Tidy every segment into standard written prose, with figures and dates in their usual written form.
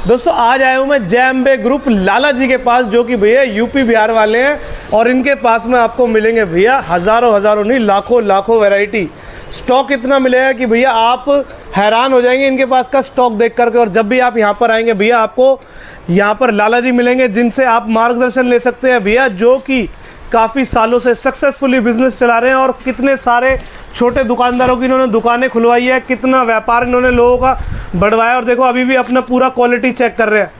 दोस्तों आज आया हूँ मैं जैम्बे ग्रुप लाला जी के पास, जो कि भैया यूपी बिहार वाले हैं। और इनके पास में आपको मिलेंगे भैया हज़ारों नहीं लाखों वैरायटी। स्टॉक इतना मिलेगा कि भैया आप हैरान हो जाएंगे इनके पास का स्टॉक देख करके। और जब भी आप यहाँ पर आएंगे भैया आपको यहाँ पर लाला जी मिलेंगे, जिनसे आप मार्गदर्शन ले सकते हैं भैया, जो कि काफ़ी सालों से सक्सेसफुली बिजनेस चला रहे हैं। और कितने सारे छोटे दुकानदारों की इन्होंने दुकानें खुलवाई है, कितना व्यापार इन्होंने लोगों का बढ़वाया। और देखो अभी भी अपना पूरा क्वालिटी चेक कर रहे हैं।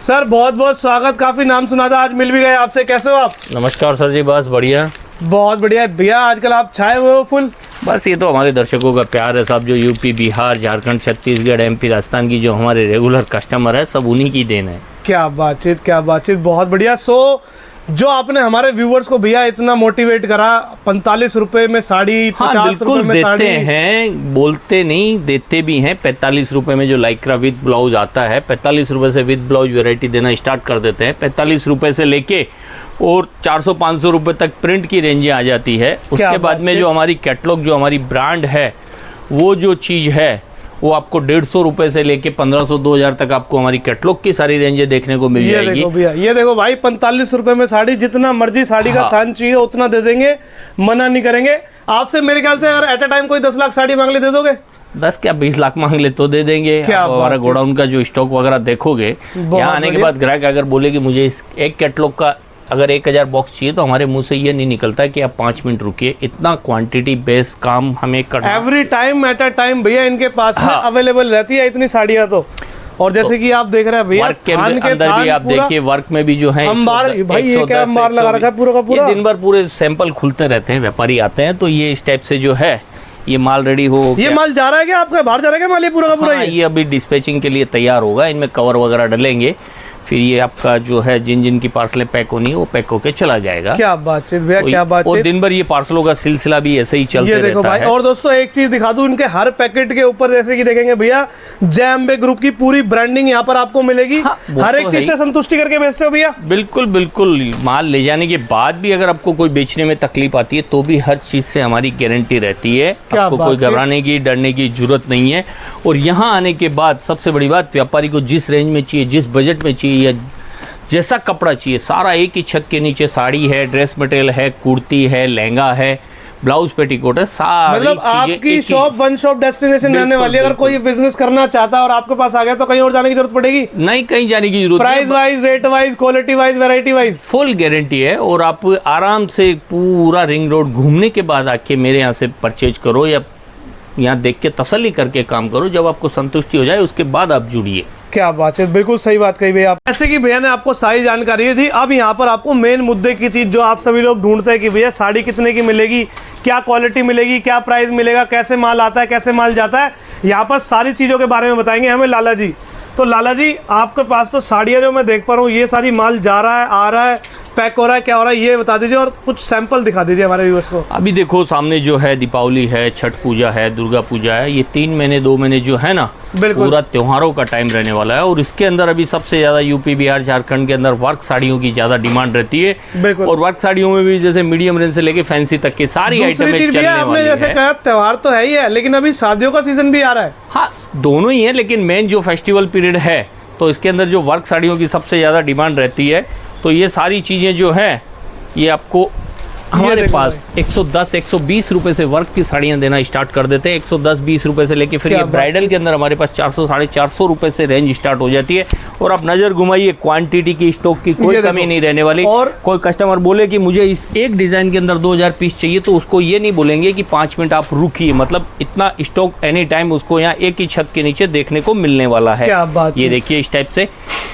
सर बहुत बहुत स्वागत, काफ़ी नाम सुना था, आज मिल भी गए आपसे। कैसे हो आप? नमस्कार सर जी, बस बढ़िया, बहुत बढ़िया भैया। आजकल आप छाए हुए हो फुल। बस ये तो हमारे दर्शकों का प्यार है साहब, जो यूपी बिहार झारखंड छत्तीसगढ़ एमपी राजस्थान की जो हमारे रेगुलर कस्टमर है, सब उन्हीं की देन है। क्या बातचीत, क्या बातचीत, बहुत बढ़िया। सो जो आपने हमारे व्यूवर्स को भैया इतना मोटिवेट करा, 45 रुपए में साड़ी, 50 रुपए में साड़ी हैं, बोलते नहीं देते भी हैं। 45 रुपए में जो लाइक्रा विद ब्लाउज आता है, 45 रुपए से विद ब्लाउज वैरायटी देना स्टार्ट कर देते हैं। 45 रुपए से लेके और 400-500 रुपए तक प्रिंट की रेंजें आ जाती है। उसके बाद में जो हमारी कैटलॉग, जो हमारी ब्रांड है, वो जो चीज़ है वो आपको 150 रुपए से लेके 1500-2000 तक आपको हमारी कैटलॉग की सारी रेंजें देखने को मिल जाएगी। देखो भैया, ये देखो भाई, 45 रुपए में साड़ी, जितना मर्जी साड़ी का थान चाहिए उतना दे देंगे, मना नहीं करेंगे आपसे। मेरे ख्याल से अगर एट अ टाइम कोई 10 लाख साड़ी मांग ले दे दोगे? 10 क्या 20 लाख मांग ले तो दे देंगे। हमारा गोडाउन का जो स्टॉक वगैरह देखोगे, यहाँ आने के बाद ग्राहक अगर बोले कि मुझे इस एक कैटलॉग का अगर 1000 बॉक्स चाहिए, तो हमारे मुंह से ये नहीं निकलता है कि आप 5 मिनट रुकिए। इतना क्वांटिटी बेस काम हमें करना every time at a time भैया इनके पास में अवेलेबल रहती है इतनी साड़ियाँ तो। और जैसे कि आप देख रहे हैं भैया, वर्क के अंदर भी आप देखिए, वर्क में भी जो है अंबार, भाई ये क्या अंबार लगा रखा है पूरा का पूरा। दिन भर पूरे सैंपल खुलते रहते हैं, व्यापारी आते हैं, तो ये इस टाइप से जो है ये माल रेडी हो। ये माल जा रहा है क्या आपका? बाहर जा रहा है क्या माल? ये पूरा का पूरा ये अभी डिस्पैचिंग के लिए तैयार होगा। इनमें कवर वगैरह डलेंगे, फिर ये आपका जो है जिन की पार्सलें पैक होनी है वो पैक होके चला जाएगा। क्या बातचीत भैया, क्या बातचीत। और दिन भर ये पार्सलों का सिलसिला भी ऐसे ही चलते रहता है। ये देखो भाई, और दोस्तों एक चीज दिखा दूं, इनके हर पैकेट के ऊपर जैसे कि देखेंगे भैया, जैम्बे ग्रुप की पूरी ब्रांडिंग यहाँ पर आपको मिलेगी। हर एक चीज से संतुष्टि करके बेचते हो भैया? बिल्कुल बिल्कुल। माल ले जाने के बाद भी अगर आपको कोई बेचने में तकलीफ आती है, तो भी हर चीज से हमारी गारंटी रहती है। आपको कोई घबराने की, डरने की जरूरत नहीं है। और यहाँ आने के बाद सबसे बड़ी बात, व्यापारी को जिस रेंज में चाहिए, जिस बजट में चाहिए, या जैसा कपड़ा चाहिए, सारा एक ही छत के नीचे। साड़ी है, ड्रेस मटेरियल है, कुर्ती है, लहंगा है, ब्लाउज पेटीकोट है, सारी मतलब आपकी शॉप वन शॉप डेस्टिनेशन रहने वाली है। अगर कोई बिजनेस करना चाहता है और आपके पास आ गया, तो कहीं और जाने की जरूरत पड़ेगी नहीं, कहीं जाने की जरूरत। Price wise, rate wise, quality wise, variety wise full guarantee है। और आप आराम से पूरा रिंग रोड घूमने के बाद आके मेरे यहाँ से परचेज करो, या यहाँ देख के तसल्ली करके काम करो। जब आपको संतुष्टि हो जाए, उसके बाद आप जुड़िए। क्या बात है, बिल्कुल सही बात कही भैया। जैसे कि भैया ने आपको सारी जानकारी दी, अब यहाँ पर आपको मेन मुद्दे की चीज जो आप सभी लोग ढूंढते हैं कि भैया साड़ी कितने की मिलेगी, क्या क्वालिटी मिलेगी, क्या प्राइस मिलेगा, कैसे माल आता है, कैसे माल जाता है, यहाँ पर सारी चीजों के बारे में बताएंगे हमें लाला जी। तो लाला जी, आपके पास तो साड़ियाँ जो मैं देख पा रहा हूँ, ये सारी माल जा रहा है, आ रहा है, पैक हो रहा है, क्या हो रहा है, ये बता दीजिए। और कुछ सैंपल दिखा दीजिए हमारे व्यूअर्स को। अभी देखो सामने जो है दीपावली है, छठ पूजा है, दुर्गा पूजा है, ये 3 महीने 2 महीने जो है ना, पूरा त्योहारों का टाइम रहने वाला है। और इसके अंदर अभी सबसे ज्यादा यूपी बिहार झारखंड के अंदर वर्क साड़ियों की ज्यादा डिमांड रहती है। और वर्क साड़ियों में भी जैसे मीडियम रेंज से लेके फैंसी तक की सारी आइटमें चलने वाली है। जैसे कहा, त्योहार तो है ही है, लेकिन अभी शादियों का सीजन भी आ रहा है। हाँ, दोनों ही है, लेकिन मेन जो फेस्टिवल पीरियड है, तो इसके अंदर जो वर्क साड़ियों की सबसे ज़्यादा डिमांड रहती है। तो ये सारी चीज़ें जो हैं, ये आपको हमारे पास 110-120 रुपए से वर्क की साड़ियाँ देना स्टार्ट कर देते हैं। 110-20 रुपए से लेके फिर ये ब्राइडल के अंदर हमारे पास 400-450 रुपए से रेंज स्टार्ट हो जाती है। और आप नज़र घुमाइए, क्वांटिटी की, स्टॉक की कोई कमी नहीं रहने वाली। और कोई कस्टमर बोले कि मुझे इस एक डिज़ाइन के अंदर 2000 पीस चाहिए, तो उसको ये नहीं बोलेंगे कि 5 मिनट आप रुकिए। मतलब इतना स्टॉक एनी टाइम उसको यहाँ एक ही छत के नीचे देखने को मिलने वाला है। ये देखिए, इस टाइप से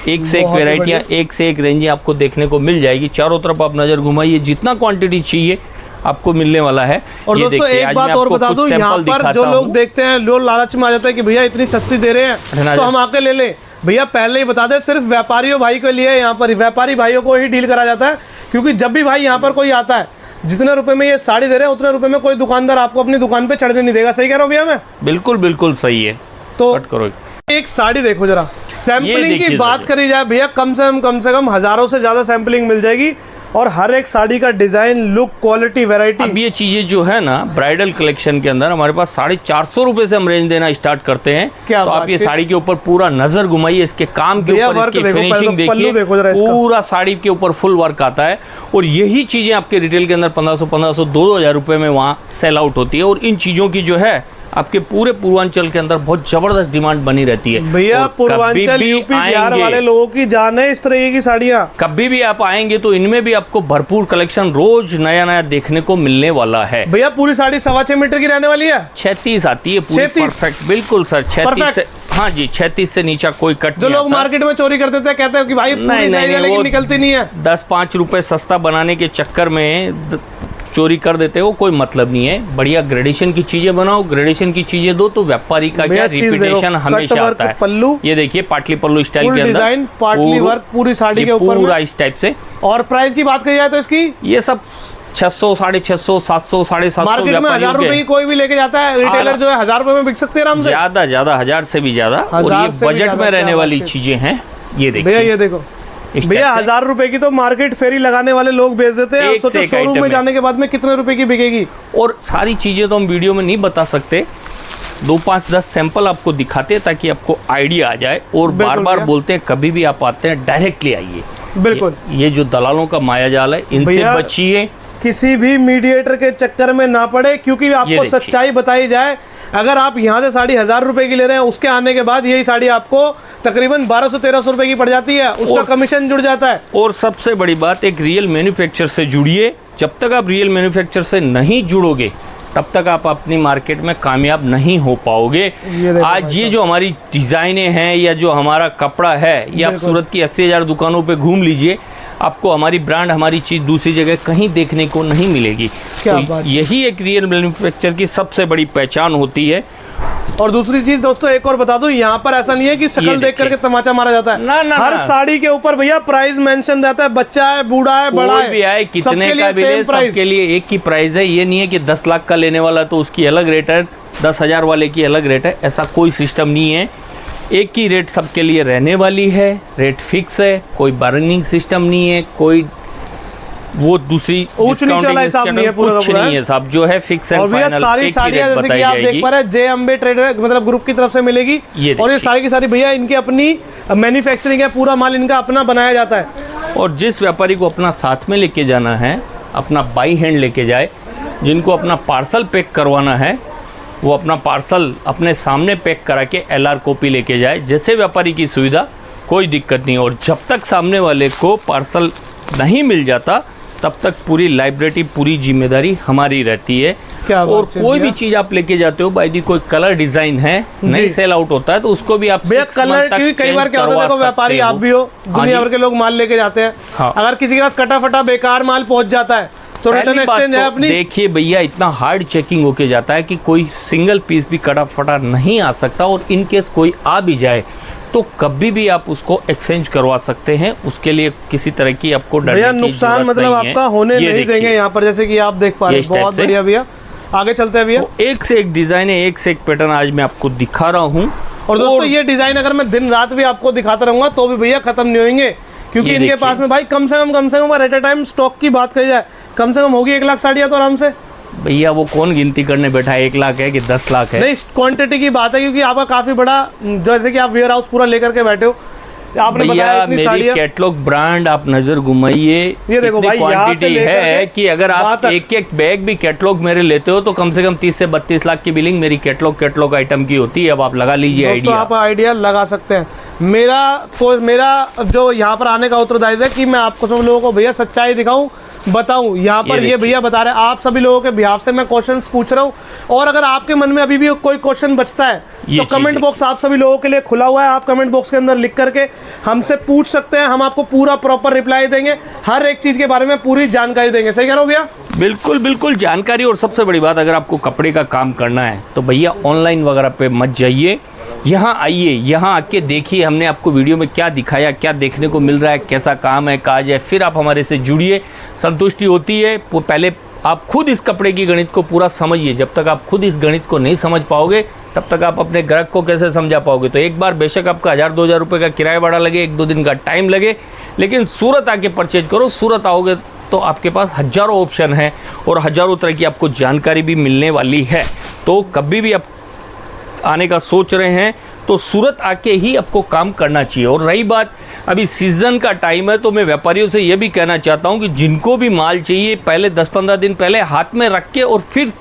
एक से एक वेराइटियाँ, एक से एक रेंजें आपको देखने को मिल जाएगी। चारों तरफ आप नज़र घुमाइए, जितना क्वांटिटी चाहिए आपको मिलने वाला है। और दोस्तों एक बात और बता दूं, यहाँ पर जो लोग देखते हैं, लोग लालच में आ जाते हैं कि भैया इतनी सस्ती दे रहे हैं तो हम आके ले लें। भैया पहले ही बता दें, सिर्फ व्यापारियों भाई के लिए यहाँ पर व्यापारी भाइयों को ही डील करा जाता है। क्योंकि जब भी भाई यहाँ पर कोई आता है, जितने रुपए में ये साड़ी दे रहे हैं, उतने रुपए में कोई दुकानदार आपको अपनी दुकान पे चढ़ने नहीं देगा। सही कह रहा हूँ भैया मैं? बिल्कुल बिल्कुल सही है। तो करो एक साड़ी देखो जरा, सैंपलिंग की बात करी जाए भैया, कम से कम हजारों से ज्यादा सैंपलिंग मिल जाएगी। और हर एक साड़ी का डिजाइन, लुक, क्वालिटी, वैरायटी। अब ये चीजें जो है ना ब्राइडल कलेक्शन के अंदर हमारे पास 450 रुपए से हम रेंज देना स्टार्ट करते हैं। क्या तो आप ये साड़ी के ऊपर पूरा नजर घुमाइए, इसके काम के ऊपर, इसकी फिनिशिंग देखिए, पूरा साड़ी के ऊपर फुल वर्क आता है। और यही चीजें आपके रिटेल के अंदर 1500 2-2000 रुपए में वहाँ सेल आउट होती है। और इन चीजों की जो है आपके पूरे पूर्वांचल के अंदर बहुत जबरदस्त डिमांड बनी रहती है। भैया पूर्वांचल, यूपी, बिहार वाले लोगों की जान है इस तरह की साड़ियाँ। कभी भी आप आएंगे तो इनमें भी आपको भरपूर कलेक्शन रोज नया नया देखने को मिलने वाला है। भैया पूरी साड़ी 6.25 मीटर की रहने वाली है, 36 आती है पूरी, परफेक्ट, बिल्कुल सर, 36 से, हाँ जी, 36 से नीचे कोई कट जो लोग मार्केट में चोरी करते थे, कहते हैं कि भाई पूरी साड़ी है, लेकिन निकलती नहीं है। 10-5 रुपए सस्ता बनाने के चक्कर में चोरी कर देते हो, कोई मतलब नहीं है। बढ़िया ग्रेडेशन की चीजें बनाओ, ग्रेडेशन की चीजें दो, तो व्यापारी का क्या रिपीटेशन हमेशा आता है। पल्लू, ये देखिए पाटली पल्लू स्टाइल के अंदर डिजाइन, पाटली वर्क पूरी साड़ी के ऊपर पूरा इस टाइप से। और प्राइस की बात करी जाए तो इसकी ये सब 600, 650, 700, 750 मार्केट में 1000 रुपए की कोई भी लेके जाता है, रिटेलर जो है 1000 रुपए में बिक सकते हैं आराम से। ज्यादा 1000 से भी ज्यादा। और ये बजट में रहने वाली चीजें हैं। ये देखिए भैया, ये देखो भैया, 1000 रुपए की तो मार्केट फेरी लगाने वाले लोग बेच देते हैं। सोचो शोरूम में जाने के बाद में कितने रुपए की बिकेगी। और सारी चीजें तो हम वीडियो में नहीं बता सकते, 2, 5, 10 सैंपल आपको दिखाते हैं ताकि आपको आइडिया आ जाए। और बार बार बोलते हैं कभी भी आप आते हैं डायरेक्टली आइए। बिल्कुल, ये जो दलालों का माया जाल है, इनसे बचिए, किसी भी मीडिएटर के चक्कर में ना पड़े, क्योंकि आपको सच्चाई बताई जाए। अगर आप यहाँ से साड़ी 1000 रुपए की ले रहे हैं, उसके आने के बाद यही साड़ी आपको तकरीबन 1200-1300 रुपए की पड़ जाती है, उसका कमीशन जुड़ जाता है। और सबसे बड़ी बात, एक रियल मैन्युफैक्चर से जुड़िए। जब तक आप रियल मैन्युफैक्चर से नहीं जुड़ोगे तब तक आप अपनी मार्केट में कामयाब नहीं हो पाओगे। आज ये जो हमारी डिजाइनें हैं या जो हमारा कपड़ा है, ये आप सूरत की 80,000 दुकानों पे घूम लीजिए, आपको हमारी ब्रांड, हमारी चीज़ दूसरी जगह कहीं देखने को नहीं मिलेगी। तो यही एक रियल मैन्युफैक्चर की सबसे बड़ी पहचान होती है। और दूसरी चीज दोस्तों एक और बता दूं, यहाँ पर ऐसा नहीं है कि शक्ल देख करके तमाचा मारा जाता है। हर साड़ी के ऊपर भैया प्राइस मेंशन रहता है, बच्चा है, बूढ़ा है, बड़ा है, भी आए, कितने का भी ले, सबके लिए एक ही प्राइस है। ये नहीं है कि 10 लाख का लेने वाला तो उसकी अलग रेट है, 10,000 वाले की अलग रेट है, ऐसा कोई सिस्टम नहीं है। एक ही रेट सबके लिए रहने वाली है, रेट फिक्स है, कोई बार्गेनिंग सिस्टम नहीं है, कोई वो दूसरी ऊंच नीच वाला हिसाब नहीं है, पूरा कुछ नहीं है साहब, जो है फिक्स एंड फाइनल। और सारी साड़ियां जैसे कि आप देख पा रहे हैं जे अम्बे ट्रेड मतलब ग्रुप की तरफ से मिलेगी। और ये सारी की सारी भैया इनकी अपनी मैन्युफैक्चरिंग है, पूरा माल इनका अपना बनाया जाता है। और जिस व्यापारी को अपना साथ में लेके जाना है, अपना बाई हैंड लेके जाए, जिनको अपना पार्सल पैक करवाना है, वो अपना पार्सल अपने सामने पैक करा के LR कॉपी लेके जाए, जैसे व्यापारी की सुविधा, कोई दिक्कत नहीं। और जब तक सामने वाले को पार्सल नहीं मिल जाता तब तक पूरी लाइब्रेरी, पूरी जिम्मेदारी हमारी रहती है। और कोई भी चीज आप लेके जाते हो, बाय दी कोई कलर डिजाइन है नहीं सेल आउट होता है तो उसको भी आप भैया कलर, क्योंकि कई बार क्या होता है, देखो व्यापारी आप भी हो, दुनिया भर के लोग माल लेके जाते हैं। अगर किसी के पास कटा फटा बेकार माल पहुंच जाता है तो रिटर्न एक्सचेंज है अपनी। देखिए भैया, इतना हार्ड चेकिंग होके जाता है कि कोई सिंगल पीस भी कटा फटा नहीं आ सकता। और इन केस कोई आ भी जाए तो कभी भी आप उसको एक्सचेंज करवा सकते हैं, उसके लिए किसी तरह की आपको डरने की नुकसान मतलब आपका होने नहीं देंगे यहाँ पर, जैसे कि आप देख पा रहे हैं। बहुत बढ़िया भैया, आगे चलते हैं भैया। एक से एक डिजाइन है, एक से एक पैटर्न आज मैं आपको दिखा रहा हूँ। और दोस्तों ये डिजाइन अगर मैं दिन रात भी आपको दिखाता रहूंगा तो भी भैया खत्म नहीं होंगे, क्योंकि इनके पास में भाई कम से कम एट ए टाइम स्टॉक की बात करी जाए, कम से कम होगी 1 लाख साड़ियाँ तो आराम से। भैया वो कौन गिनती करने बैठा है, 1 लाख है कि 10 लाख है? नहीं, क्वांटिटी की बात है, क्योंकि आपका काफी बड़ा, जैसे कि आप वेयर हाउस पूरा लेकर के बैठे हो, आपने बताया इतनी मेरी कैटलॉग ब्रांड आप नजर घुमाइए, ये देखो भाई क्वांटिटी है कि अगर आप एक बैग भी कैटलॉग मेरे लेते हो तो कम से कम 30 से 32 लाख की बिलिंग मेरी कैटलॉग आइटम की होती है। अब आप लगा लीजिए आइडिया, आप आइडिया लगा सकते हैं। मेरा जो यहाँ पर आने का उत्तरदायित्व है कि मैं आपको सब लोगों को भैया सच्चाई दिखाऊं, बताऊं। यहाँ पर ये भैया बता रहे हैं, आप सभी लोगों के बिहाफ से मैं क्वेश्चंस पूछ रहा हूँ। और अगर आपके मन में अभी भी कोई क्वेश्चन बचता है तो कमेंट बॉक्स आप सभी लोगों के लिए खुला हुआ है, आप कमेंट बॉक्स के अंदर लिख करके हमसे पूछ सकते हैं, हम आपको पूरा प्रॉपर रिप्लाई देंगे, हर एक चीज के बारे में पूरी जानकारी देंगे। सही कह रहा हूँ भैया? बिल्कुल बिल्कुल जानकारी। और सबसे बड़ी बात, अगर आपको कपड़े का काम करना है तो भैया ऑनलाइन वगैरह पे मत जाइए, यहाँ आइए, यहाँ आके देखिए हमने आपको वीडियो में क्या दिखाया, क्या देखने को मिल रहा है, कैसा काम है, काज है, फिर आप हमारे से जुड़िए, संतुष्टि होती है। पहले आप खुद इस कपड़े की गणित को पूरा समझिए। जब तक आप खुद इस गणित को नहीं समझ पाओगे तब तक आप अपने ग्राहक को कैसे समझा पाओगे। तो एक बार बेशक आपका 1000-2000 रुपये का किराया भाड़ा लगे, 1-2 दिन का टाइम लगे, लेकिन सूरत आके परचेज करो। सूरत आओगे तो आपके पास हज़ारों ऑप्शन है और हज़ारों तरह की आपको जानकारी भी मिलने वाली है। तो कभी भी आप आने का सोच रहे हैं तो सूरत आके ही आपको काम करना चाहिए। और रही बात अभी सीज़न का टाइम है, तो मैं व्यापारियों से ये भी कहना चाहता हूँ कि जिनको भी माल चाहिए पहले 10-15 दिन पहले हाथ में रख के और फिर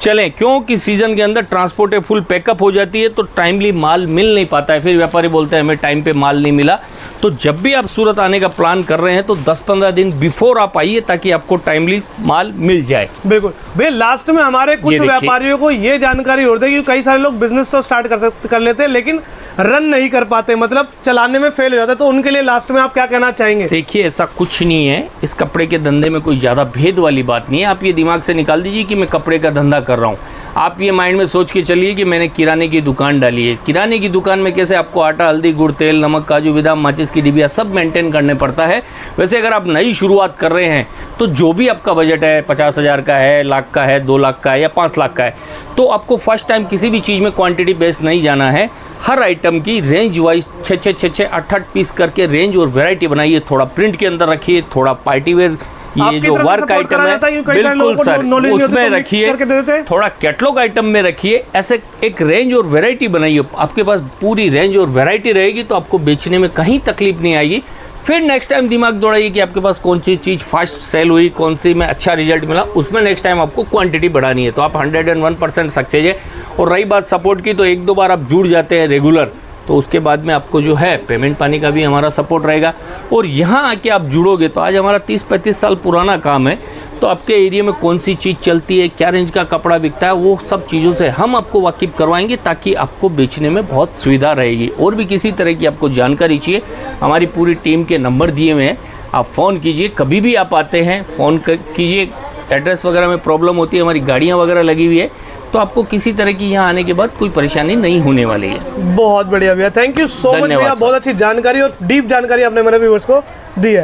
चलें, क्योंकि सीज़न के अंदर ट्रांसपोर्ट फुल पैकअप हो जाती है तो टाइमली माल मिल नहीं पाता है। फिर व्यापारी बोलते हैं हमें टाइम पे माल नहीं मिला। तो जब भी आप सूरत आने का प्लान कर रहे हैं तो 10-15 दिन बिफोर आप आइए ताकि आपको टाइमली माल मिल जाए। बिल्कुल भैया, लास्ट में हमारे कुछ व्यापारियों को ये जानकारी होती है कि कई सारे लोग बिजनेस तो स्टार्ट कर लेते हैं लेकिन रन नहीं कर पाते, मतलब चलाने में फेल हो जाता है, तो उनके लिए लास्ट में आप क्या कहना चाहेंगे? देखिए, ऐसा कुछ नहीं है, इस कपड़े के धंधे में कोई ज़्यादा भेद वाली बात नहीं है। आप ये दिमाग से निकाल दीजिए कि मैं कपड़े का धंधा कर रहा हूँ। आप ये माइंड में सोच के चलिए कि मैंने किराने की दुकान डाली है। किराने की दुकान में कैसे आपको आटा, हल्दी, गुड़, तेल, नमक, काजू बादाम, माचिस की डिबिया सब मेंटेन करने पड़ता है। वैसे अगर आप नई शुरुआत कर रहे हैं तो जो भी आपका बजट है, 50,000 का है, लाख का है, 2 लाख का है या 5 लाख का है, तो आपको फर्स्ट टाइम किसी भी चीज़ में क्वांटिटी बेस नहीं जाना है। हर आइटम की रेंज वाइज 6-6, 8-8 पीस करके रेंज और वैरायटी बनाइए। थोड़ा प्रिंट के अंदर रखिए, थोड़ा पार्टी वेयर ये जो वर्क आइटम है बिल्कुल सर उसमें रखिए, थोड़ा कैटलॉग आइटम में रखिए। ऐसे एक रेंज और वैरायटी बनाइए। आपके पास पूरी रेंज और वैरायटी रहेगी तो आपको बेचने में कहीं तकलीफ नहीं आएगी। फिर नेक्स्ट टाइम दिमाग दौड़ाइए कि आपके पास कौन सी चीज़ फास्ट सेल हुई, कौन सी में अच्छा रिजल्ट मिला, उसमें नेक्स्ट टाइम आपको क्वांटिटी बढ़ानी है। तो आप 101% सक्सेस है। और रही बात सपोर्ट की, तो 1-2 बार आप जुड़ जाते हैं रेगुलर तो उसके बाद में आपको जो है पेमेंट पाने का भी हमारा सपोर्ट रहेगा। और यहाँ आके आप जुड़ोगे तो आज हमारा 30-35 साल पुराना काम है, तो आपके एरिया में कौन सी चीज़ चलती है, क्या रेंज का कपड़ा बिकता है, वो सब चीज़ों से हम आपको वाकिफ़ करवाएंगे ताकि आपको बेचने में बहुत सुविधा रहेगी। और भी किसी तरह की आपको जानकारी चाहिए, हमारी पूरी टीम के नंबर दिए हुए हैं, आप फ़ोन कीजिए। कभी भी आप आते हैं फ़ोन कीजिए। एड्रेस वगैरह में प्रॉब्लम होती है, हमारी गाड़ियाँ वगैरह लगी हुई है, तो आपको किसी तरह की यहाँ आने के बाद कोई परेशानी नहीं होने वाली है। बहुत बढ़िया भैया, थैंक यू सो मच भैया, बहुत अच्छी जानकारी और डीप जानकारी आपने मेरे व्यूअर्स को दी है।